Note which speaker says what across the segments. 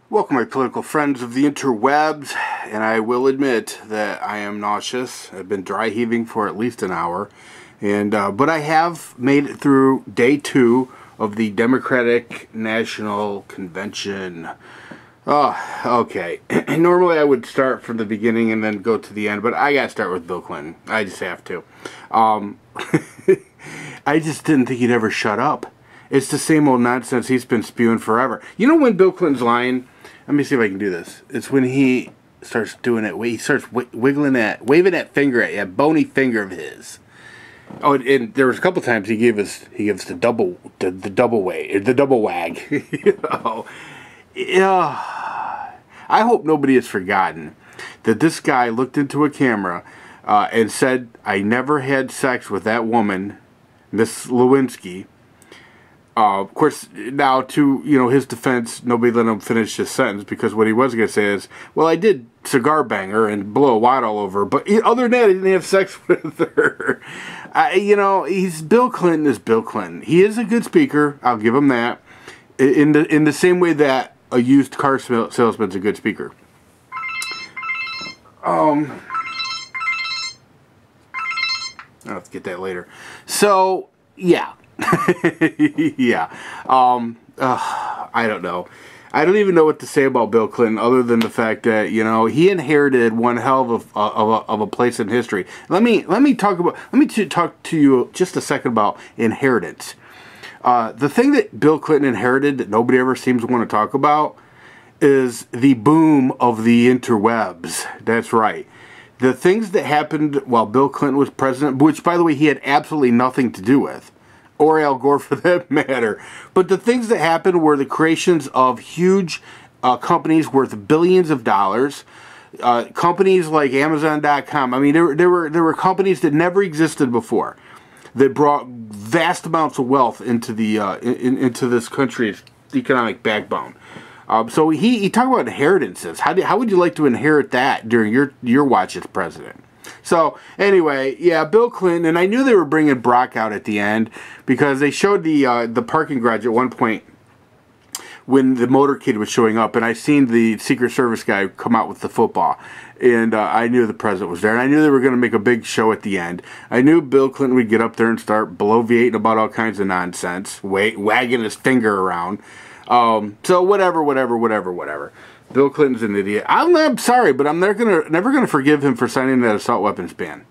Speaker 1: Welcome, my political friends of the interwebs, and I will admit that I am nauseous. I've been dry heaving for at least an hour, and but I have made it through day 2 of the Democratic National Convention. Oh, okay. Normally I would start from the beginning and then go to the end, but I gotta start with Bill Clinton. I just have to. I just didn't think he'd ever shut up. It's the same old nonsense he's been spewing forever. You know when Bill Clinton's lying? Let me see if I can do this. It's when he starts doing it. He starts waving that finger at you, that bony finger of his. Oh, and there was a couple times he gave us the double wag. You know, yeah. I hope nobody has forgotten that this guy looked into a camera and said, "I never had sex with that woman, Miss Lewinsky." Of course, now to his defense, nobody let him finish his sentence because what he was going to say is, "Well, I did cigar bang her and blow a wad all over her, but other than that, I didn't have sex with her." He's Bill Clinton is Bill Clinton. He is a good speaker. I'll give him that. In the same way that a used car salesman's a good speaker. I'll have to get that later. So yeah. Yeah. I don't know. I don't even know what to say about Bill Clinton other than the fact that he inherited one hell of a place in history. Let me talk to you just a second about inheritance. The thing that Bill Clinton inherited that nobody ever seems to want to talk about is the boom of the interwebs. That's right. The things that happened while Bill Clinton was president, which, by the way, he had absolutely nothing to do with, or Al Gore for that matter. But the things that happened were the creations of huge companies worth billions of dollars. Companies like Amazon.com. I mean, there were companies that never existed before that brought vast amounts of wealth into the into this country's economic backbone. So he talked about inheritances. How would you like to inherit that during your watch as president? So anyway, yeah, Bill Clinton, and I knew they were bringing Brock out at the end because they showed the parking garage at one point when the motorcade was showing up, and I seen the Secret Service guy come out with the football, and I knew the president was there, and I knew they were going to make a big show at the end. I knew Bill Clinton would get up there and start bloviating about all kinds of nonsense, wagging his finger around. So whatever. Bill Clinton's an idiot. I'm sorry, but I'm never gonna forgive him for signing that assault weapons ban,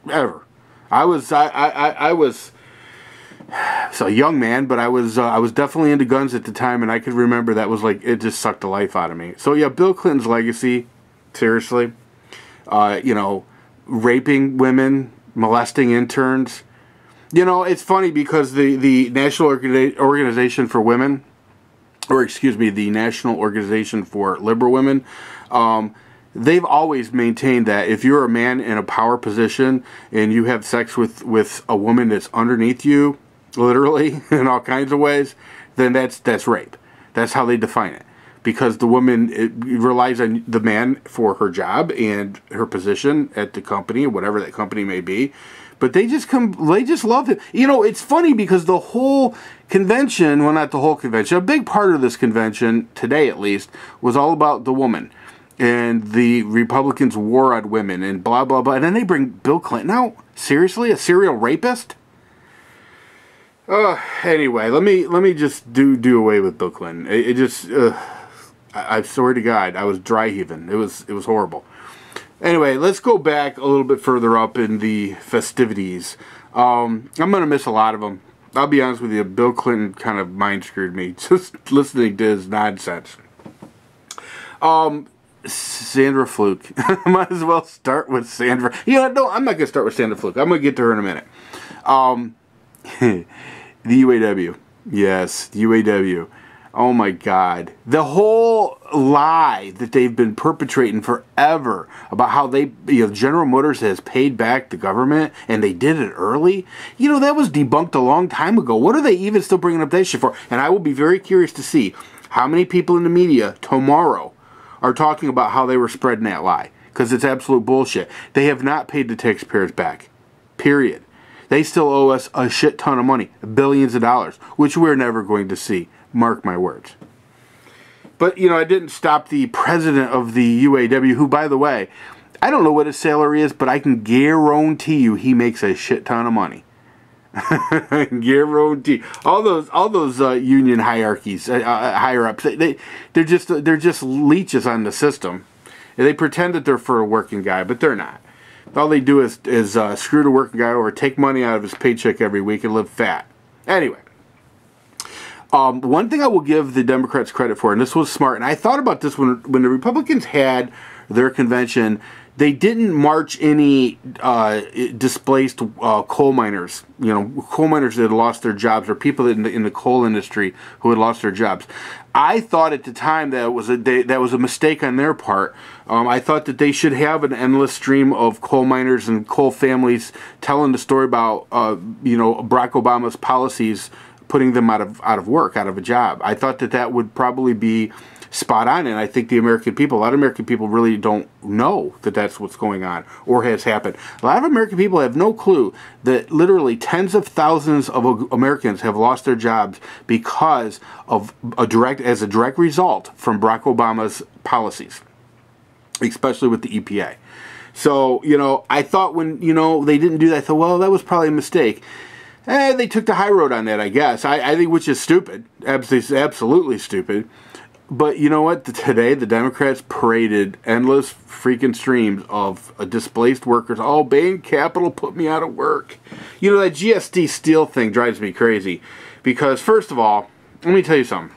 Speaker 1: ever. I was so a young man, but I was definitely into guns at the time, and I could remember that was like it just sucked the life out of me. So yeah, Bill Clinton's legacy, seriously, raping women, molesting interns. It's funny because the National Organization for Women, or excuse me, the National Organization for Liberal Women, they've always maintained that if you're a man in a power position and you have sex with a woman that's underneath you, literally, in all kinds of ways, then that's rape. That's how they define it. Because the woman relies on the man for her job and her position at the company, whatever that company may be. But they just love it. It's funny because the whole convention, well, not the whole convention, a big part of this convention, today at least, was all about the woman and the Republicans' war on women and blah, blah, blah. And then they bring Bill Clinton out? Seriously? A serial rapist? Anyway, let me just do away with Bill Clinton. I swear to God, I was dry heaving. It was horrible. Anyway, let's go back a little bit further up in the festivities. I'm going to miss a lot of them. I'll be honest with you, Bill Clinton kind of mind screwed me just listening to his nonsense. Sandra Fluke. Might as well start with Sandra. No, I'm not going to start with Sandra Fluke. I'm going to get to her in a minute. The UAW. Yes, the UAW. Oh my God. The whole lie that they've been perpetrating forever about how General Motors has paid back the government and they did it early. That was debunked a long time ago. What are they even still bringing up that shit for? And I will be very curious to see how many people in the media tomorrow are talking about how they were spreading that lie. Because it's absolute bullshit. They have not paid the taxpayers back. Period. They still owe us a shit ton of money. Billions of dollars. Which we're never going to see. Mark my words. But, you know, it didn't stop the president of the UAW, who, by the way, I don't know what his salary is, but I can guarantee you he makes a shit ton of money. Guarantee. All those union hierarchies, higher ups, they're just leeches on the system. They pretend that they're for a working guy, but they're not. All they do is screw the working guy over, take money out of his paycheck every week, and live fat. Anyway. One thing I will give the Democrats credit for, and this was smart, and I thought about this when the Republicans had their convention, they didn't march any displaced coal miners, you know, coal miners that had lost their jobs, or people in the coal industry who had lost their jobs. I thought at the time that was a mistake on their part. I thought that they should have an endless stream of coal miners and coal families telling the story about, you know, Barack Obama's policies, putting them out of work, out of a job. I thought that would probably be spot on, and I think a lot of American people really don't know that that's what's going on or has happened. A lot of American people have no clue that literally tens of thousands of Americans have lost their jobs because of as a direct result from Barack Obama's policies, especially with the EPA. So, you know, I thought when, you know, they didn't do that, I thought, well, that was probably a mistake. They took the high road on that, I guess. I think, which is stupid. Absolutely stupid. But you know what? Today, the Democrats paraded endless freaking streams of displaced workers. Oh, Bain Capital put me out of work. You know, that GST steel thing drives me crazy. Because, first of all, let me tell you something.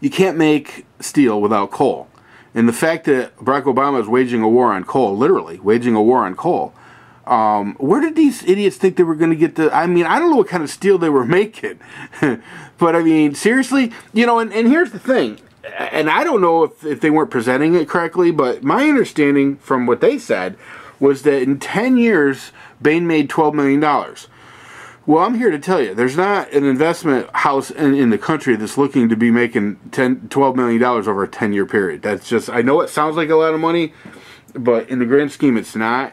Speaker 1: You can't make steel without coal. And the fact that Barack Obama is waging a war on coal, literally waging a war on coal, where did these idiots think they were going to get the... I mean, I don't know what kind of steel they were making. But, I mean, seriously, you know, and here's the thing. And I don't know if they weren't presenting it correctly, but my understanding from what they said was that in 10 years, Bain made $12 million. Well, I'm here to tell you, there's not an investment house in the country that's looking to be making $12 million over a 10-year period. That's just... I know it sounds like a lot of money, but in the grand scheme, it's not.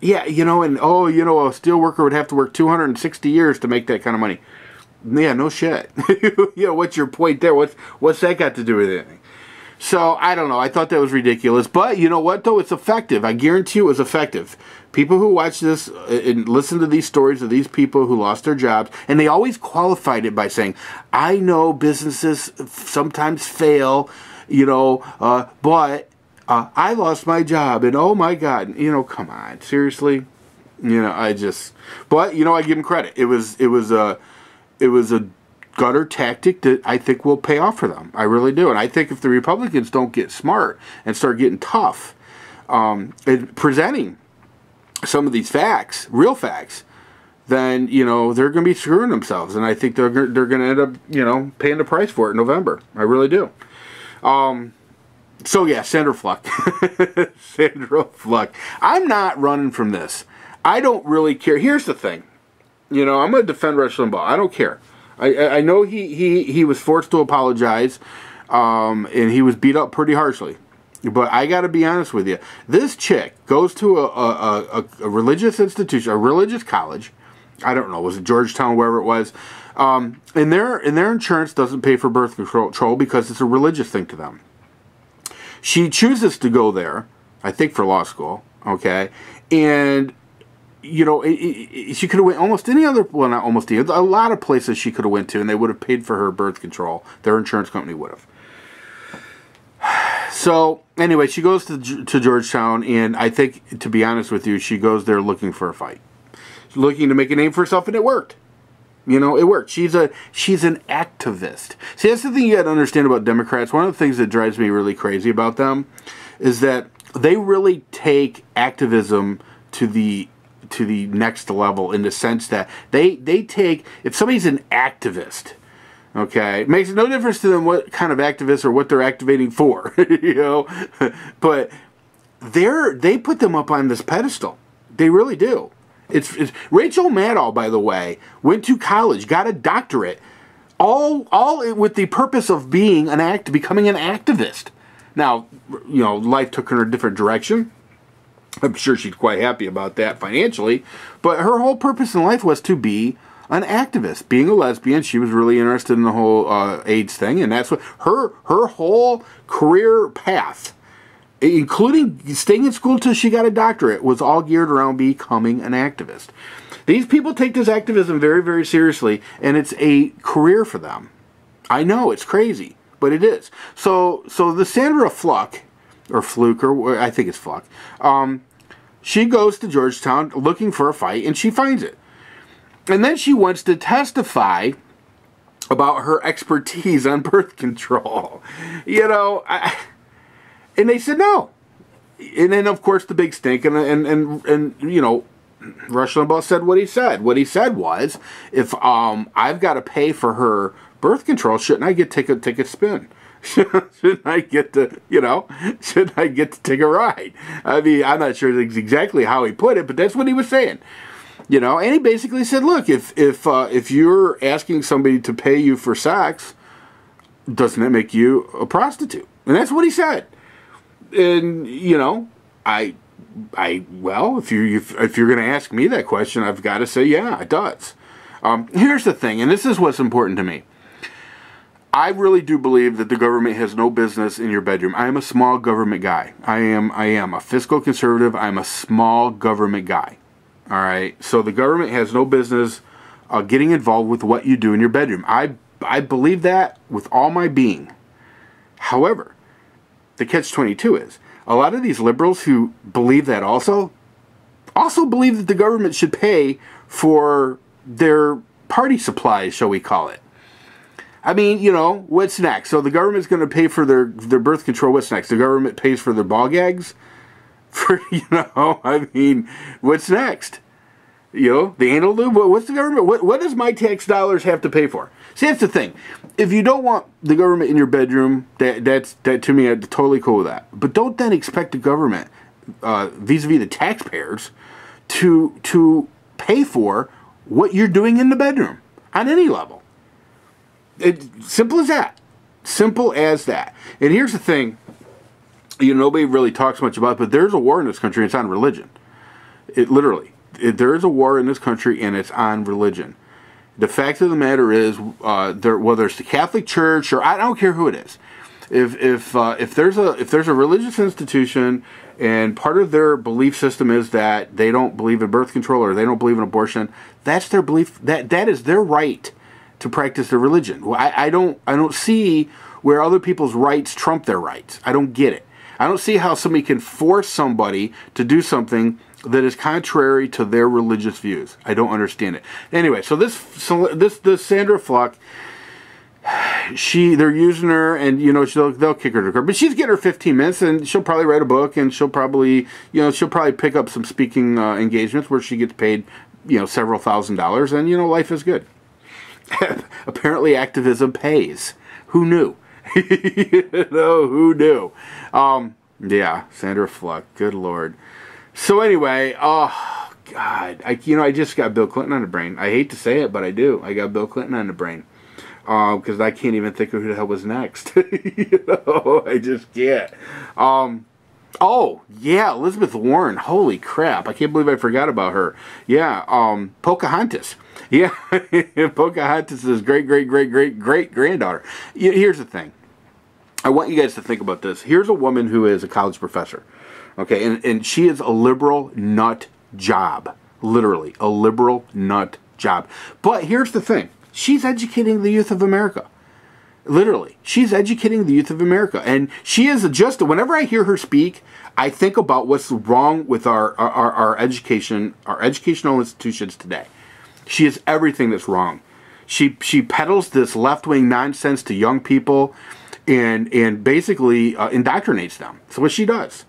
Speaker 1: Yeah, you know, and oh, you know, a steel worker would have to work 260 years to make that kind of money. Yeah, no shit. You know, what's your point there? What's that got to do with anything? So, I don't know. I thought that was ridiculous. But, you know what, though? It's effective. I guarantee you it was effective. People who watch this and listen to these stories of these people who lost their jobs, and they always qualified it by saying, I know businesses sometimes fail, you know, but... I lost my job, and oh my God, you know, come on, seriously, you know, but you know, I give them credit. It was a gutter tactic that I think will pay off for them. I really do, and I think if the Republicans don't get smart and start getting tough, and presenting some of these facts, real facts, then you know they're going to be screwing themselves, and I think they're going to end up, you know, paying the price for it in November. I really do. So yeah, Sandra Fluck. Sandra Fluck. I'm not running from this. I don't really care. Here's the thing. You know, I'm going to defend Rush Limbaugh. I don't care. I know he was forced to apologize, and he was beat up pretty harshly. But I got to be honest with you. This chick goes to a religious institution, a religious college. I don't know, was it Georgetown, wherever it was. And their insurance doesn't pay for birth control because it's a religious thing to them. She chooses to go there, I think for law school, okay? And, you know, she could have went almost any other, well, not almost any, a lot of places she could have went to, and they would have paid for her birth control. Their insurance company would have. So, anyway, she goes to Georgetown, and I think, to be honest with you, she goes there looking for a fight. She's looking to make a name for herself, and it worked. You know, it worked. She's an activist. See, that's the thing you got to understand about Democrats. One of the things that drives me really crazy about them is that they really take activism to the next level, in the sense that they take, if somebody's an activist, okay, it makes no difference to them what kind of activist or what they're activating for, you know, but they put them up on this pedestal. They really do. It's Rachel Maddow, by the way, went to college, got a doctorate, all with the purpose of becoming an activist. Now, you know, life took her in a different direction. I'm sure she's quite happy about that financially, but her whole purpose in life was to be an activist, being a lesbian. She was really interested in the whole AIDS thing, and that's what her whole career path, including staying in school until she got a doctorate, was all geared around becoming an activist. These people take this activism very, very seriously, and it's a career for them. I know, it's crazy, but it is. So the Sandra Fluke, or Fluke, or I think it's Fluke, she goes to Georgetown looking for a fight, and she finds it. And then she wants to testify about her expertise on birth control. You know, and they said no. And then, of course, the big stink, and you know, Rush Limbaugh said what he said. What he said was, if I've got to pay for her birth control, shouldn't I get to take a spin? Shouldn't I get to, you know, shouldn't I get to take a ride? I mean, I'm not sure exactly how he put it, but that's what he was saying. You know, and he basically said, look, if you're asking somebody to pay you for sex, doesn't that make you a prostitute? And that's what he said. And, you know, well, if you're going to ask me that question, I've got to say, yeah, it does. Here's the thing, and this is what's important to me. I really do believe that the government has no business in your bedroom. I am a small government guy. I am a fiscal conservative. I'm a small government guy. All right? So the government has no business getting involved with what you do in your bedroom. I believe that with all my being. However, the catch-22 is, a lot of these liberals who believe that also believe that the government should pay for their party supplies, shall we call it. I mean, you know, what's next? So the government's going to pay for their birth control. What's next? The government pays for their ball gags? You know, I mean, what's next? You know, the anal lube? What's the government? What does my tax dollars have to pay for? See, that's the thing. If you don't want the government in your bedroom, that to me, I'm totally cool with that. But don't then expect the government, vis-a-vis the taxpayers, to pay for what you're doing in the bedroom on any level. Simple as that. Simple as that. And here's the thing, you know, nobody really talks much about it, but there's a war in this country, and it's on religion. There is a war in this country, and it's on religion. The fact of the matter is, whether it's the Catholic Church or I don't care who it is, if there's a religious institution and part of their belief system is that they don't believe in birth control or they don't believe in abortion, that's their belief. That is their right to practice their religion. I don't see where other people's rights trump their rights. I don't get it. I don't see how somebody can force somebody to do something that is contrary to their religious views. I don't understand it. Anyway, so this Sandra Fluke, they're using her, and you know they'll kick her to court, but she's getting her 15 minutes, and she'll probably write a book, and she'll probably pick up some speaking engagements where she gets paid, you know, several $1,000s, and you know life is good. Apparently activism pays. Who knew? You know, who knew? Yeah, Sandra Fluke. Good Lord. So anyway, oh God, I just got Bill Clinton on the brain. I hate to say it, but I do. I got Bill Clinton on the brain because I can't even think of who the hell was next. You know, I just can't. Oh yeah, Elizabeth Warren. Holy crap! I can't believe I forgot about her. Yeah, Pocahontas. Yeah, Pocahontas' great-great-great-great-great-granddaughter. Here's the thing. I want you guys to think about this. Here's a woman who is a college professor. Okay, and she is a liberal nut job. Literally, a liberal nut job. But here's the thing. She's educating the youth of America. Literally. She's educating the youth of America. And she is just, whenever I hear her speak, I think about what's wrong with our education, our educational institutions today. She is everything that's wrong. She peddles this left-wing nonsense to young people and basically indoctrinates them. That's what she does.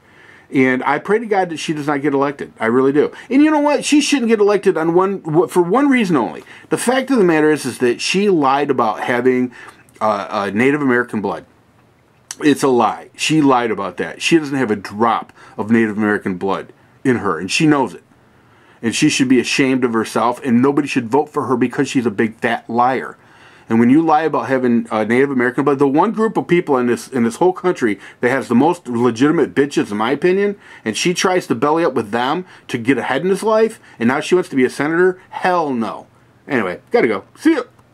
Speaker 1: And I pray to God that she does not get elected. I really do. And you know what? She shouldn't get elected for one reason only. The fact of the matter is that she lied about having Native American blood. It's a lie. She lied about that. She doesn't have a drop of Native American blood in her, and she knows it. And she should be ashamed of herself, and nobody should vote for her because she's a big fat liar. And when you lie about having Native American blood, the one group of people in this whole country that has the most legitimate bitches, in my opinion, and she tries to belly up with them to get ahead in this life, and now she wants to be a senator, hell no. Anyway, gotta go. See ya.